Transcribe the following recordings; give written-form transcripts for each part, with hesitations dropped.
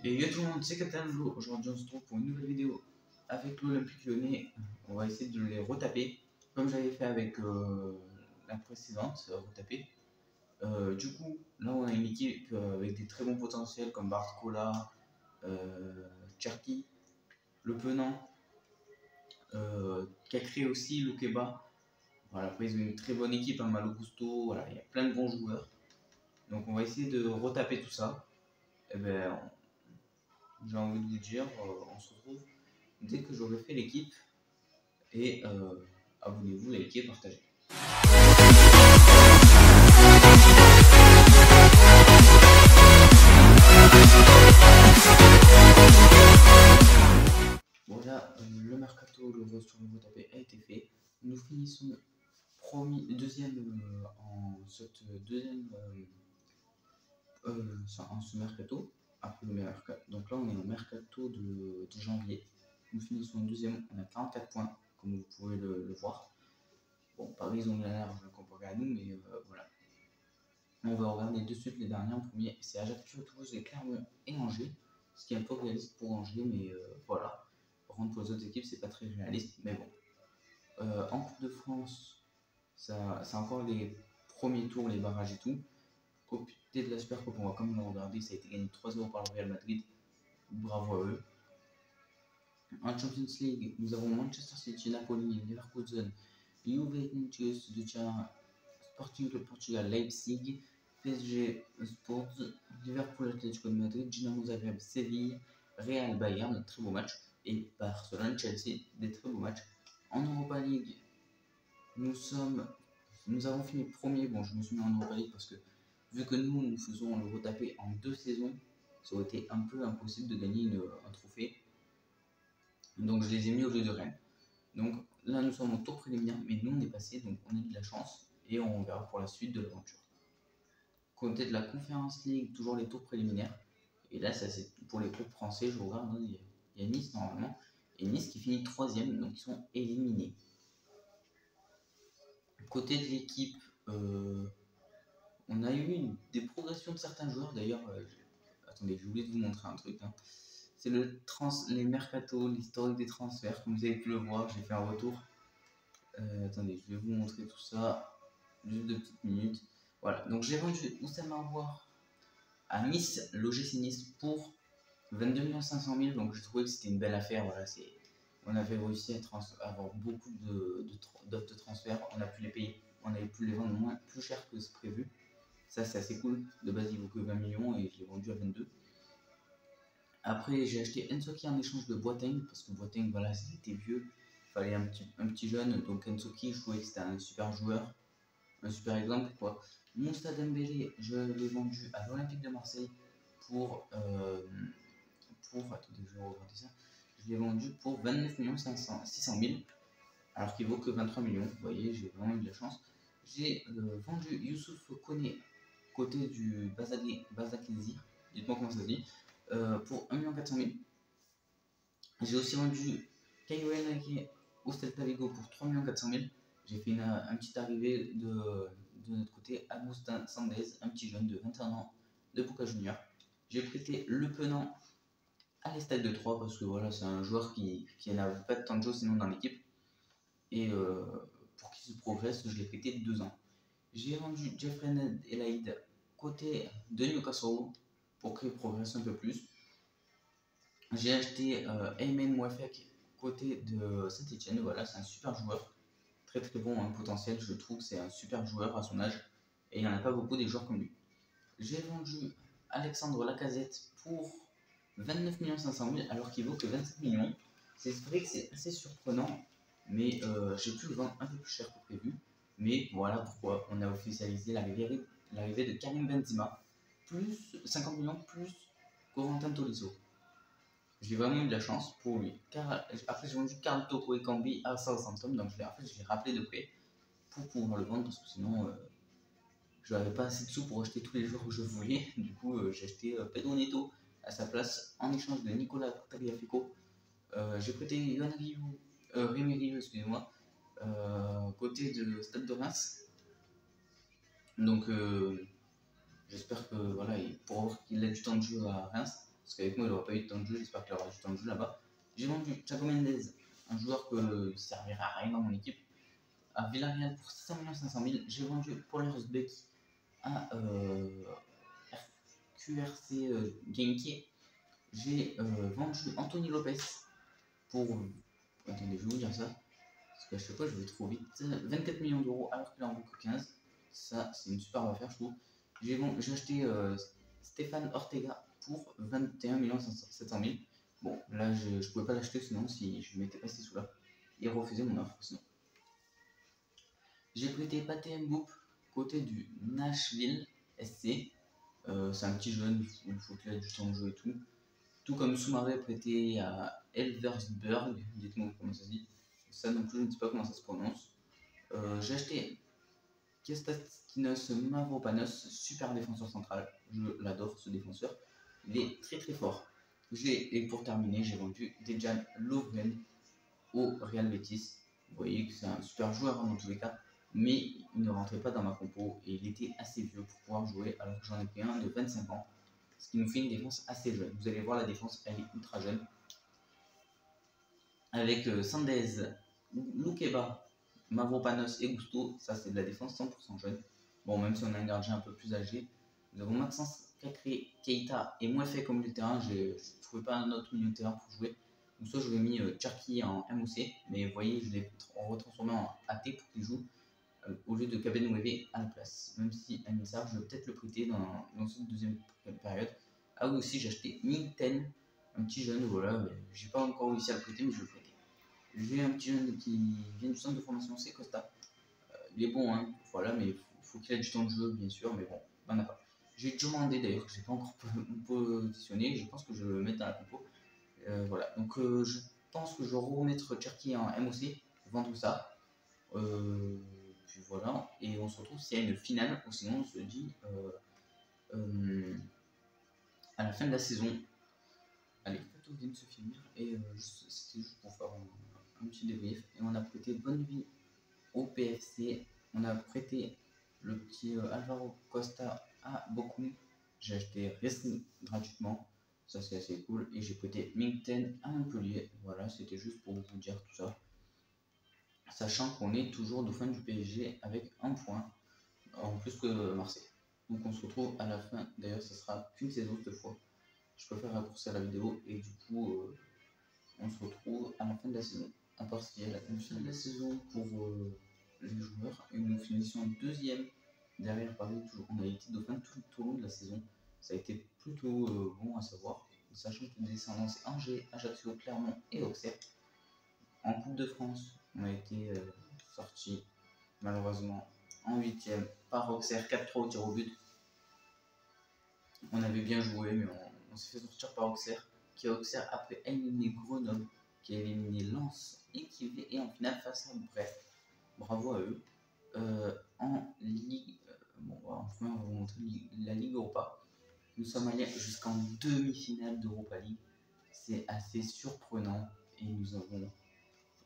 Et yo tout le monde, c'est Captain Flo. Aujourd'hui, on se retrouve pour une nouvelle vidéo avec l'Olympique Lyonnais. On va essayer de les retaper, comme j'avais fait avec la précédente, retaper. Du coup, là, on a une équipe avec des très bons potentiels comme Barcola, Cherki, Le Penant, qui a créé aussi Lokeba. Voilà, après, ils ont une très bonne équipe, Malo Gusto. Voilà, il y a plein de bons joueurs. Donc, on va essayer de retaper tout ça. Et ben, j'ai envie de vous dire, on se retrouve dès que j'aurai fait l'équipe et abonnez-vous, likez, partagez. Voilà, le mercato, le vote sur le vote a été fait. Nous finissons deuxième en cette deuxième en ce mercato. Après le mercato. Donc là, on est au mercato de janvier. Nous finissons deuxième, on a 44 points, comme vous pouvez le voir. Bon, Paris, ils ont de la large comparé à nous, mais voilà. On va regarder de suite les derniers. En premier, c'est Ajaccio, Toulouse et Clermont et Angers. Ce qui est un peu réaliste pour Angers, mais voilà. Par contre, pour les autres équipes, c'est pas très réaliste, mais bon. En Coupe de France, c'est encore les premiers tours, les barrages et tout. Côté de la Super Coupe, on va quand même le regarder. Ça a été gagné 3-0 par le Real Madrid. Bravo à eux. En Champions League, nous avons Manchester City, Napoli, Leverkusen, Juventus de Turin, Sporting Club Portugal, Leipzig, PSG Sports, Liverpool Atlético de Madrid, Dinamo Zagreb, Séville, Real Bayern, très beau match, et Barcelone Chelsea, des très beaux matchs. En Europa League, nous avons fini premier. Bon, je me suis mis en Europa League parce que vu que nous faisons le retaper en 2 saisons, ça aurait été un peu impossible de gagner un trophée. Donc je les ai mis au lieu de Rennes. Donc là nous sommes au tour préliminaire, mais nous on est passé, donc on a eu de la chance et on verra pour la suite de l'aventure. Côté de la Conference League, toujours les tours préliminaires. Et là, ça c'est pour les clubs français, je regarde, il y a Nice normalement. Et Nice qui finit 3ème, donc ils sont éliminés. Côté de l'équipe, on a eu des progressions de certains joueurs. D'ailleurs, attendez, j'ai oublié de vous montrer un truc. Hein. C'est les mercato, l'historique des transferts. Comme vous avez pu le voir, j'ai fait un retour. Attendez, je vais vous montrer tout ça. Juste 2 petites minutes. Voilà, donc j'ai vendu Oussama Aouar à Nice, l'OGC Nice, pour 22 500 000. Donc j'ai trouvé que c'était une belle affaire. Voilà, on avait réussi à avoir beaucoup d'offres de transfert. On a pu les payer, on avait pu les vendre plus cher que ce prévu. Ça c'est assez cool. De base il vaut que 20 millions et je l'ai vendu à 22. Après j'ai acheté Ensoki en échange de Boateng parce que Boateng voilà c'était vieux. Il fallait un petit jeune. Donc Ensoki je trouvais que c'était un super joueur. Un super exemple quoi. Moussa Dembélé, je l'ai vendu à l'Olympique de Marseille pour attendez, je vais regarder ça. Je l'ai vendu pour 29 600 000 alors qu'il vaut que 23 millions. Vous voyez, j'ai vraiment eu de la chance. J'ai vendu Youssouf Koné côté du Basaksehir, dites-moi comment ça se dit, pour 1 400 000. J'ai aussi vendu Caio Henrique au Celta Vigo pour 3 400 000. J'ai fait une petite arrivée de notre côté, Agustin Sandez, un petit jeune de 21 ans de Boca Junior. J'ai prêté Le Penant à l'Estade de Troyes parce que voilà, c'est un joueur qui n'avait pas de temps de jeu sinon dans l'équipe. Et pour qu'il se progresse, je l'ai prêté 2 ans. J'ai vendu Jeffrey Elaïd côté de Newcastle pour qu'il progresse un peu plus. J'ai acheté Aymen Mouafek côté de Saint-Etienne. Voilà, c'est un super joueur. Très très bon hein, potentiel. Je trouve que c'est un super joueur à son âge. Et il n'y en a pas beaucoup des joueurs comme lui. J'ai vendu Alexandre Lacazette pour 29 500 000 alors qu'il vaut que 27 millions. C'est vrai que c'est assez surprenant, mais j'ai pu le vendre un peu plus cher que prévu. Mais voilà pourquoi on a officialisé l'arrivée de Karim Benzema, plus 50 millions plus Corentin Tolisso. J'ai vraiment eu de la chance pour lui. Car, après j'ai vendu Carl Toko et Cambi à Southampton, donc je l'ai rappelé de près pour pouvoir le vendre parce que sinon je n'avais pas assez de sous pour acheter tous les joueurs que je voulais. Du coup j'ai acheté Pedro Neto à sa place en échange de Nicolas Tagliafico. J'ai prêté Yohan Rémi Rieu, excusez-moi, côté de Stade de Reims. Donc j'espère que voilà, pour qu'il ait du temps de jeu à Reims, parce qu'avec moi il n'aura pas eu de temps de jeu, j'espère qu'il aura du temps de jeu là-bas. J'ai vendu Thiago Mendes, un joueur que ne servira à rien dans mon équipe, à Villarreal pour 600 500 000. J'ai vendu Paul Herzbeck à QRC Genki. J'ai vendu Anthony Lopez pour. Attendez, je vais vous dire ça. Parce qu'à chaque fois, je vais trop vite. 24 millions d'euros alors qu'il en vaut que 15. Ça, c'est une super affaire, je trouve. J'ai acheté Stéphane Ortega pour 21 700 000. Bon, là, je pouvais pas l'acheter sinon, si je ne m'étais pas ces sous-là. Il refusait mon offre sinon. J'ai prêté Pathé Mboup côté du Nashville SC. C'est un petit jeune, il faut qu'il ait du temps de jeu et tout. Tout comme Soumaré prêté à Elversberg, dites-moi comment ça se dit. Ça non plus, je ne sais pas comment ça se prononce. J'ai acheté Kestastinos Mavropanos, super défenseur central. Je l'adore ce défenseur. Il est très très fort. Et pour terminer, j'ai vendu Dejan Lovren au Real Betis. Vous voyez que c'est un super joueur dans tous les cas, mais il ne rentrait pas dans ma compo et il était assez vieux pour pouvoir jouer alors que j'en ai pris un de 25 ans. Ce qui nous fait une défense assez jeune. Vous allez voir, la défense, elle est ultra jeune. Avec Sandez, Loukeba, Mavropanos et Gusto, ça c'est de la défense 100% jeune. Bon, même si on a un gardien un peu plus âgé. Nous avons Maxence Cacré, Keita et Mouefé comme milieu de terrain. Je ne trouvais pas un autre milieu de terrain pour jouer. Donc soit je lui ai mis Cherki en MOC, mais vous voyez, je l'ai retransformé en AT pour qu'il joue au lieu de Kabenouévé à la place. Même si Anissar, je vais peut-être le prêter dans cette deuxième période. Ah oui, aussi j'ai acheté Mingten, un petit jeune, voilà, j'ai pas encore réussi à le prêter, mais je vais le prêter. J'ai un petit jeune qui vient du centre de formation, c'est Costa. Il est bon, hein, voilà, mais il faut qu'il ait du temps de jeu, bien sûr, mais bon, il n'en a pas. J'ai demandé d'ailleurs que je n'ai pas encore positionné, je pense que je vais le mettre dans la compo. Voilà, donc je pense que je vais remettre Cherki en MOC, vendre ça. Puis voilà, et on se retrouve s'il y a une finale, ou sinon on se dit à la fin de la saison. Allez, les photos viennent de se finir, et c'était juste pour faire un petit débrief. Et on a prêté Bonne Vie au PFC, on a prêté le petit Alvaro Costa à Bochum. J'ai acheté Racing gratuitement, ça c'est assez cool, et j'ai prêté Mingten à Montpellier. Voilà, c'était juste pour vous dire tout ça. Sachant qu'on est toujours dauphin du PSG avec un point en plus que Marseille. Donc on se retrouve à la fin, d'ailleurs ça sera qu'une saison cette fois. Je préfère raccourcir la vidéo et du coup on se retrouve à la fin de la saison. À part s'il y a la fin de la saison pour les joueurs, et nous finissons deuxième derrière Paris. On a été dauphin tout au long de la saison. Ça a été plutôt bon à savoir, sachant que les descendants c'est Angers, Ajaccio, Clermont et Auxerre. En Coupe de France, on a été sorti malheureusement en 8ème par Auxerre, 4-3 au tir au but. On avait bien joué, mais on s'est fait sortir par Auxerre, qui Auxerre après a éliminé Grenoble, qui a éliminé Lens et qui est en finale face à Brest. Bravo à eux. En Ligue, enfin on va vous montrer la Ligue Europa. Nous sommes allés jusqu'en demi-finale d'Europa League. C'est assez surprenant et nous avons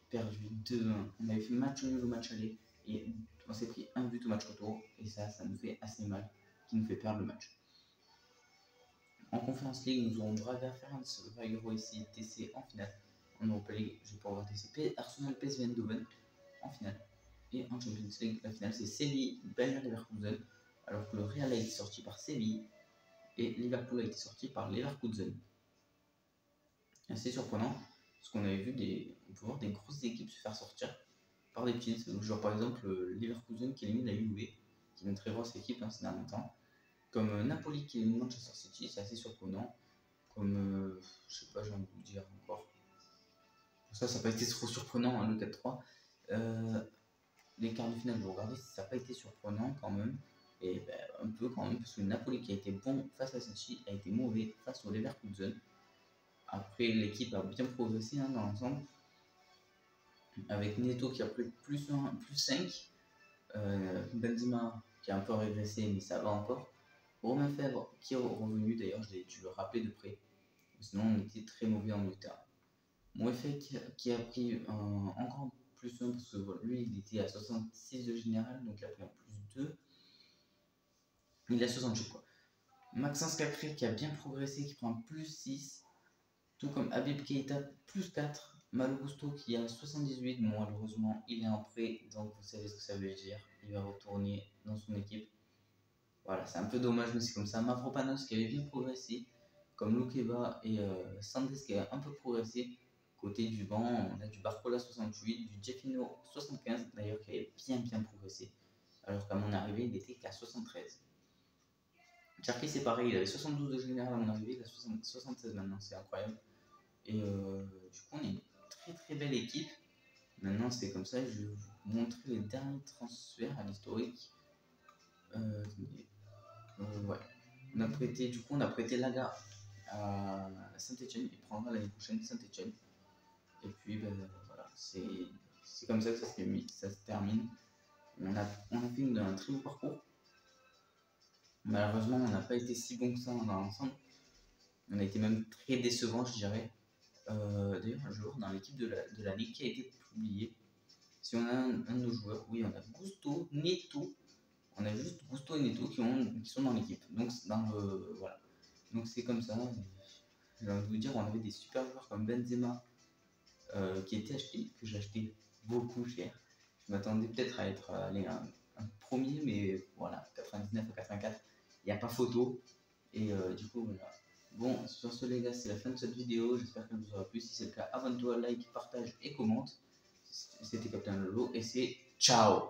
perdu 2-1. On avait fait match nul au match aller et on s'est pris un but au match retour, et ça nous fait assez mal, qui nous fait perdre le match. En Conference League, nous aurons Braga, Ferencváros, ici TC en finale. En Europa League, je vais pas avoir TCP, Arsenal, PSV Eindhoven en finale. Et en Champions League, la finale c'est Séville, Bayer Leverkusen, alors que le Real a été sorti par Séville et Liverpool a été sorti par Leverkusen. Assez surprenant, parce qu'on avait vu on peut voir des grosses équipes se faire sortir par des petites, genre par exemple Leverkusen qui élimine la Juve, qui est une très grosse équipe hein, ces derniers temps. Comme Napoli qui élimine Manchester City, c'est assez surprenant. Comme, je sais pas, j'ai envie de vous dire encore. Ça n'a pas été trop surprenant, hein, le 4-3. Les quarts de finale, vous regardez, ça n'a pas été surprenant quand même. Et ben, un peu quand même, parce que Napoli qui a été bon face à City a été mauvais face au Leverkusen. Après, l'équipe a bien progressé hein, dans l'ensemble. Avec Neto qui a pris plus 1, plus 5. Benzema qui a un peu régressé, mais ça va encore. Romain Fèvre qui est revenu, d'ailleurs, j'ai dû le rappeler de près. Sinon, on était très mauvais en milieu de terrain. Mouefé qui a pris encore plus 1 parce que lui, il était à 66 de général, donc il a pris un plus 2. Il a 68 quoi. Maxence Cacré qui a bien progressé, qui prend un plus 6. Tout comme Habib Keita, plus 4. Malo Gusto qui a 78. Bon, malheureusement, il est en prêt, donc vous savez ce que ça veut dire. Il va retourner dans son équipe. Voilà, c'est un peu dommage, mais c'est comme ça. Mavropanos qui avait bien progressé, comme Loukeba et Sandes qui a un peu progressé. Côté du banc, on a du Barcola 68, du Jeffino 75, d'ailleurs qui avait bien progressé. Alors qu'à mon arrivée, il était qu'à 73. Cherki c'est pareil, il avait 72 de général à mon arrivée, il a 76 maintenant, c'est incroyable. Et du coup, on est une très belle équipe. Maintenant, c'est comme ça, je vais vous montrer les derniers transferts à l'historique. Ouais. On a prêté Laga à Saint-Etienne. Il prendra l'année prochaine Saint-Etienne. Et puis, ben, voilà, c'est comme ça que ça se termine. On a fait un très beau parcours. Malheureusement, on n'a pas été si bon que ça dans l'ensemble. On a été même très décevant, je dirais. D'ailleurs, un joueur dans l'équipe de la Ligue qui a été publié. Si on a un de nos joueurs, oui, on a Gusto, Neto. On a juste Gusto et Neto qui sont dans l'équipe. Donc, voilà. Donc, c'est comme ça. J'ai envie de vous dire, on avait des super joueurs comme Benzema qui étaient achetés, que j'ai acheté beaucoup cher. Je m'attendais peut-être à être un premier, mais voilà, 99 à 84, il n'y a pas photo. Et du coup, voilà. Bon, sur ce, les gars, c'est la fin de cette vidéo. J'espère qu'elle vous aura plu. Si c'est le cas, abonne-toi, like, partage et commente. C'était Captain Lolo et c'est ciao!